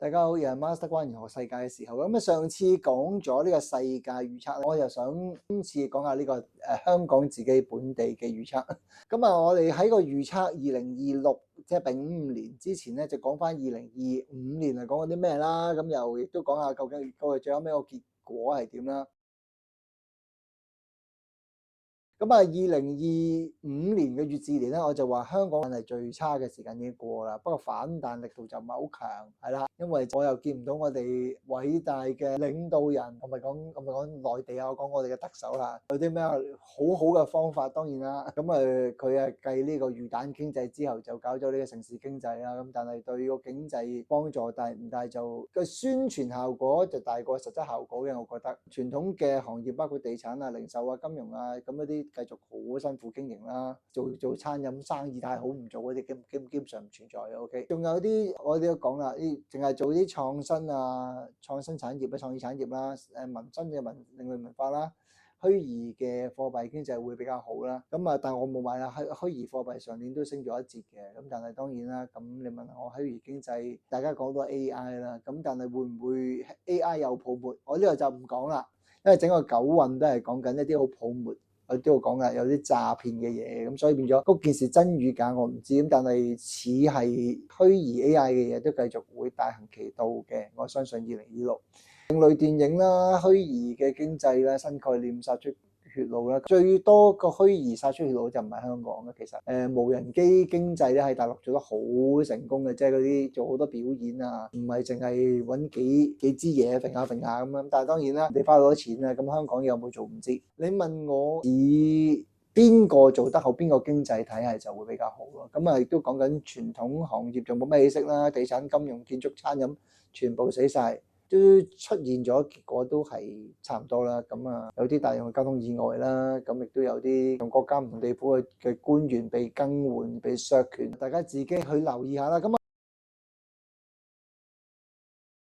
大家好，又係 Master 關於學世界嘅時候。咁上次講咗呢個世界預測，我又想今次講下呢個香港自己本地嘅預測。咁我哋喺個預測2026，即係丙午年之前咧，就講翻2025年係講過啲咩啦。咁又亦都講下究竟最後尾個結果係點啦。咁2025年嘅乙巳年咧，我就話香港係最差嘅時間已經過啦，不過反彈力度就唔係好強，係啦，因為我又見唔到我哋偉大嘅領導人，我咪講內地啊，我講我哋嘅特首啦，有啲咩好好嘅方法，當然啦，咁佢繼呢個魚蛋經濟之後就搞咗呢個城市經濟啦，咁但係對個經濟幫助大唔大就個宣傳效果就大過實質效果嘅，我覺得傳統嘅行業包括地產啊、零售啊、金融啊咁嗰啲。繼續好辛苦經營啦，做餐飲生意太好唔做嗰啲基本上唔存在嘅。OK，仲有啲我哋都講啦，淨係做啲創新啊、創新產業啊、創意產業啦、民生嘅另類文化啦、虛擬嘅貨幣經濟會比較好啦。咁但係我冇買啦，虛擬貨幣上年都升咗一截嘅。咁但係當然啦，咁你問我虛擬經濟，大家講到 AI 啦，咁但係會唔會 AI 有泡沫？我呢度就唔講啦，因為整個九運都係講緊一啲好泡沫。我都有講噶，有啲詐騙嘅嘢，咁所以變咗嗰件事真與假我唔知，咁但係似係虛擬 AI 嘅嘢都繼續會大行其道嘅，我相信2026另類電影啦、虛擬嘅經濟啦、新概念殺出血路啦，最多個虛擬殺出血路就唔係香港嘅，其實無人機經濟咧喺大陸做得好成功嘅，即係嗰啲做好多表演啊，唔係淨係揾幾支嘢揈下揈下咁樣。但係當然啦，你花好多錢啊，咁香港有冇做唔知。你問我以邊個做得好，邊個經濟體系就會比較好咯。咁亦都講緊傳統行業就冇咩起色啦，地產、金融、建築、餐飲全部死晒。都出現咗，結果都係差唔多啦。有啲大型嘅交通意外啦，亦都有啲同國家唔同地府嘅官員被更換、被削權，大家自己去留意下啦。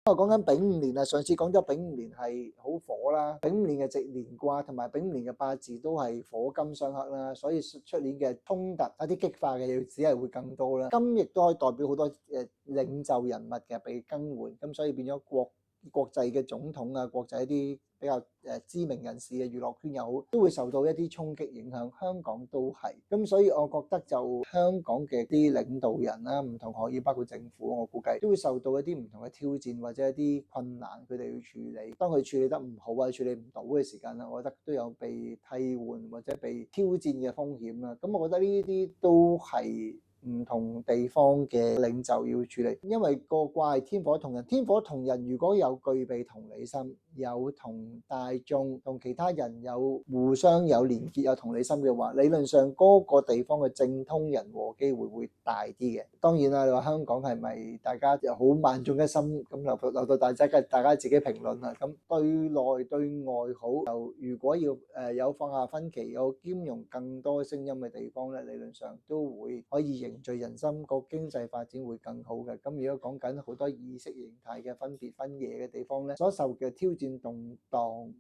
我講緊丙午年啊，上次講咗丙午年係好火啦，丙午年嘅直年卦同埋丙午年嘅八字都係火金相克啦，所以出年嘅衝突一啲激化嘅嘢只係會更多啦。金亦都可以代表好多領袖人物嘅被更換，咁所以變咗國際嘅總統啊，國際一啲比較知名人士嘅娛樂圈又好，都會受到一啲衝擊影響。香港都係，咁所以我覺得就香港嘅啲領導人啦，唔同行業包括政府，我估計都會受到一啲唔同嘅挑戰或者一啲困難，佢哋要處理。當佢處理得唔好或者處理唔到嘅時間啦，我覺得都有被替換或者被挑戰嘅風險啦。咁我覺得呢啲都係唔同地方嘅領袖要處理，因為個卦係天火同人，天火同人如果有具備同理心，有同大眾同其他人有互相有連結有同理心嘅話，理論上嗰個地方嘅政通人和機會會大啲嘅。當然啦，你話香港係咪大家又好萬眾一心咁留到大家自己評論啦。咁對內對外好，就如果要有放下分歧，有兼容更多聲音嘅地方咧，理論上都會可以凝聚人心，個經濟發展會更好嘅。咁如果講緊好多意識形態嘅分別分野嘅地方咧，所受嘅挑戰動盪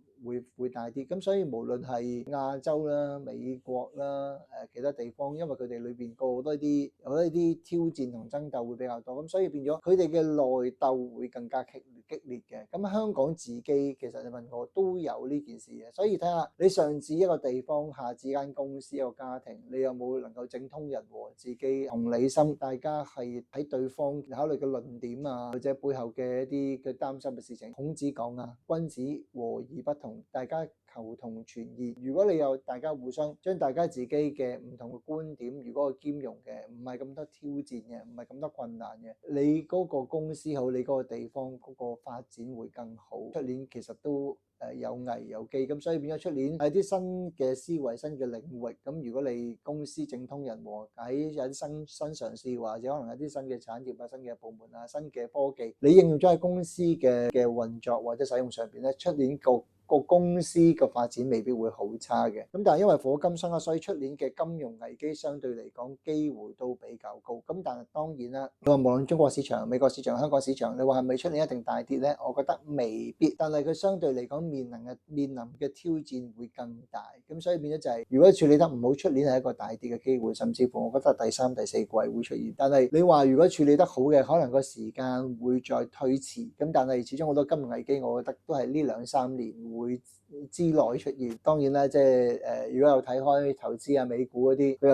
會大啲。咁所以無論係亞洲啦、美國啦、其他地方，因為佢哋裏邊個好多啲挑戰同爭鬥會比較多，咁所以變咗佢哋嘅內鬥會更加激烈嘅。咁香港自己其實你問我都有呢件事嘅，所以睇下你上至一個地方，下至間公司一個家庭，你有冇能夠政通人和，自己同理心，大家係喺對方考慮嘅論點啊，或者背後嘅一啲嘅擔心嘅事情。孔子講啊，君子和而不同，大家求同存異。如果你有大家互相將大家自己嘅唔同嘅觀點，如果兼容嘅，唔係咁多挑戰嘅，唔係咁多困難嘅，你嗰個公司好，你嗰個地方嗰個發展會更好。出年其實都有危有機，咁所以變咗出年係啲新嘅思維、新嘅領域。咁如果你公司政通人和，喺有啲新嘗試，或者可能有啲新嘅產業啊、新嘅部門啊、新嘅科技，你應用咗喺公司嘅運作或者使用上邊咧，出年個個公司嘅發展未必會好差嘅。咁但係因為火金相克，所以出年嘅金融危機相對嚟講機會都比較高。咁但係當然啦，你話無論中國市場、美國市場、香港市場，你話係咪出年一定大跌呢？我覺得未必。但係佢相對嚟講面臨嘅挑戰會更大。咁所以變咗就係，如果處理得唔好，出年係一個大跌嘅機會，甚至乎我覺得第三、第四季會出現。但係你話如果處理得好嘅，可能個時間會再推遲。咁但係始終好多金融危機，我覺得都係呢2-3年會之內出現。當然啦，即係如果有睇開投資啊美股嗰啲，佢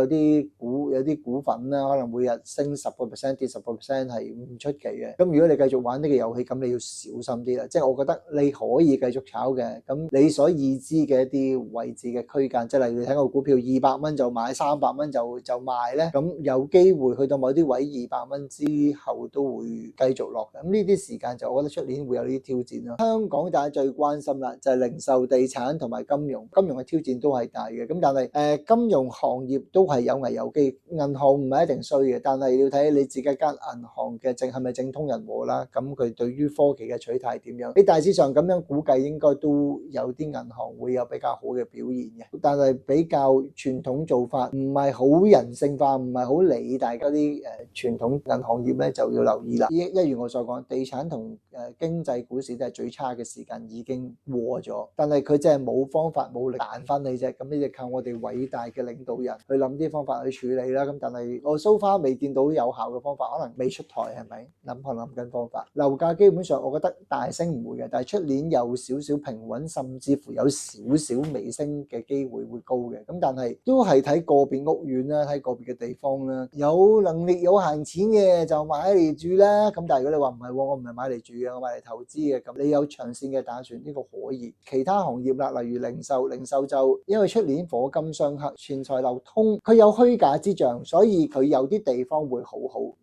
有啲股份啦，可能每日升10%跌10%係唔出奇嘅。咁如果你繼續玩呢個遊戲，咁你要小心啲啦。即係我覺得你可以繼續炒嘅，咁你所已知嘅一啲位置嘅區間，即係例如你睇個股票200蚊就買，300蚊就賣咧，咁有機會去到某啲位200蚊之後都會繼續落嘅。咁呢啲時間就我覺得出年會有呢啲挑戰咯。香港大家最關心啦，就係零售、地產同埋金融嘅挑戰都係大嘅。咁但係金融行業都係有危有機，銀行唔係一定衰嘅，但係要睇你自己間銀行嘅係咪正通人和啦。咁佢對於科技嘅取態點樣？你大致上咁樣估計，應該都有啲銀行會有比較好嘅表現嘅。但係比較傳統做法，唔係好人性化，唔係好理大家啲傳統銀行業咧，就要留意啦。一如我所講，地產同經濟股市都係最差嘅時間已經過咗，但係佢真係冇方法冇力彈翻你啫。咁呢就靠我哋偉大嘅領導人去諗啲方法去處理啦。咁但係我 so far 未見到有效嘅方法，可能未出台係咪？諗緊方法。樓價基本上我覺得大升唔會嘅，但係出年有少少平穩，甚至乎有少少微升嘅機會會高嘅。咁但係都係睇個別屋苑啦，睇個別嘅地方啦。有能力有閒錢嘅就買嚟住啦。咁但係如果你話唔係，我唔係買嚟住嘅，我買嚟投資嘅，咁你有長線嘅打算，呢個可以。其他行業啦，例如零售就因為出年火金相克，錢財流通，佢有虛假之象，所以佢有啲地方會好，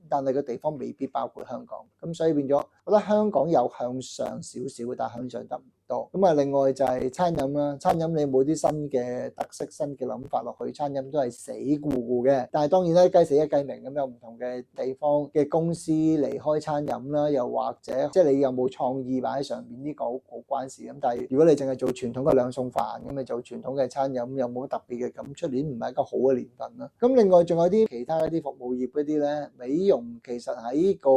但係個地方未必包括香港。咁所以變咗，我覺得香港有向上少少，但係向上得唔多。咁啊，另外就係餐飲啦，餐飲你冇啲新嘅特色、新嘅諗法落去，餐飲都係死咕咕嘅。但係當然咧，雞死一雞鳴咁，有唔同嘅地方嘅公司嚟開餐飲啦，又或者即係你有冇創意擺喺上面，呢個好關事。咁但係如果你淨係做傳統嘅兩餸飯，咁你做傳統嘅餐飲有冇特別嘅？咁出年唔係一個好嘅年份啦。咁另外仲有啲其他一啲服務業嗰啲咧，美容其實喺個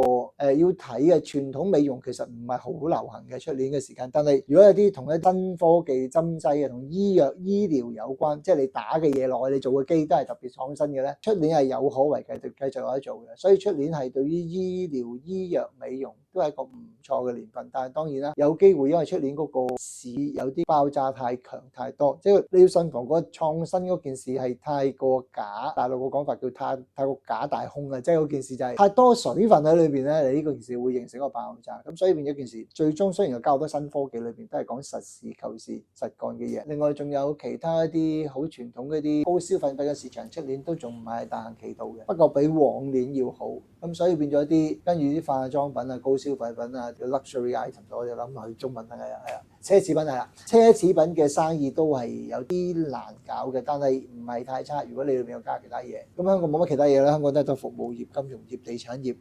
要睇嘅傳統美容其實唔係好流行嘅出年嘅時間。但係如果有啲同一新科技針劑嘅同醫藥醫療有關，即係你打嘅嘢落去，你做嘅機都係特別創新嘅咧，出年係有可為繼續有得做嘅。所以出年係對於醫療醫藥美容都係一個唔錯嘅年份。但係當然啦，有機會因為出年嗰個市有啲爆炸太強太多，即係你要慎防嗰個創新嗰件事係太過假。大陸個講法叫太過假大空啊，即係嗰件事就係太多水分喺裏邊咧，你呢個件事會形成一個爆炸。咁所以變咗件事，最終雖然有較多新科技裏邊都係講實事求是實幹嘅嘢。另外仲有其他一啲好傳統嗰啲高消費品嘅市場，出年都仲唔係大行其道嘅，不過比往年要好。咁所以變咗啲跟住啲化妝品啊、高消費品啊、luxury item， 我就諗佢中文係啊，奢侈品係啦，奢侈品嘅生意都係有啲難搞嘅，但係唔係太差。如果你裏面有加其他嘢，咁香港冇乜其他嘢啦，香港都係服務業、金融業、地產業、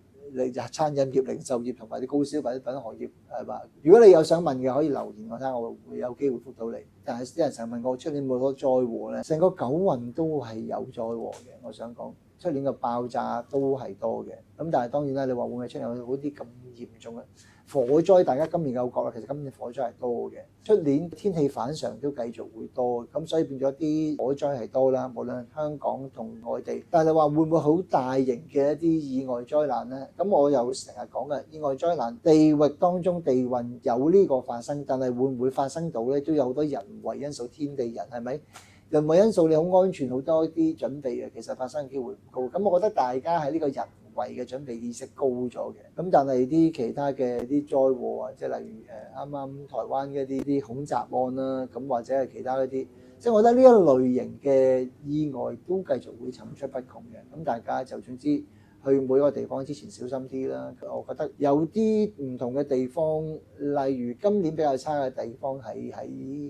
餐飲業、零售業同埋啲高消費品行業係嘛？如果你有想問嘅，可以留言我睇下，我會有機會覆到你。但係啲人成日問我出年冇多災禍咧，成個九運都係有災禍嘅。我想講出年嘅爆炸都係多嘅。咁但係當然啦，你話會唔會出現好啲咁嚴重嘅火災？大家今年有覺啦，其實今年火災係多嘅。出年天氣反常都繼續會多，咁所以變咗啲火災係多啦。無論香港同外地，但係你話會唔會好大型嘅一啲意外災難呢？咁我又成日講嘅意外災難，地域當中地運有呢個發生，但係會唔會發生到呢？都有好多人為因素，天地人係咪？人為因素你好安全，好多啲準備嘅，其實發生嘅機會唔高。咁我覺得大家喺呢個人為嘅準備意識高咗嘅。咁但係啲其他嘅啲災禍啊，即係例如啱啱台灣嘅啲恐襲案啦，咁或者係其他嗰啲，即係我覺得呢一類型嘅意外都繼續會層出不窮嘅。咁大家就總之去每個地方之前小心啲啦。我覺得有啲唔同嘅地方，例如今年比較差嘅地方係喺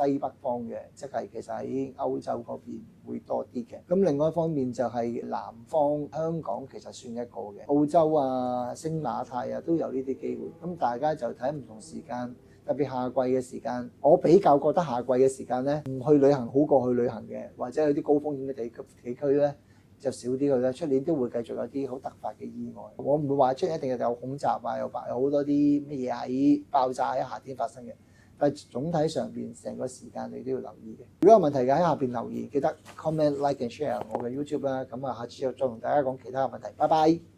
西北方嘅，即係其實喺歐洲嗰邊會多啲嘅。咁另外一方面就係南方，香港其實算一個嘅，澳洲啊、星馬泰啊都有呢啲機會。咁大家就睇唔同時間特別夏季嘅時間，我比較覺得夏季嘅時間咧，唔去旅行好過去旅行嘅，或者有啲高風險嘅地區咧就少啲去啦。出年都會繼續有啲好突發嘅意外，我唔會話出年一定有恐襲啊，有好多啲乜嘢喺爆炸喺夏天發生嘅。但係總體上邊成個時間你都要留意嘅。如果有問題嘅喺下邊留言，記得 comment、like and share 我嘅 YouTube 啦。咁啊，下次再同大家講其他嘅問題。拜拜。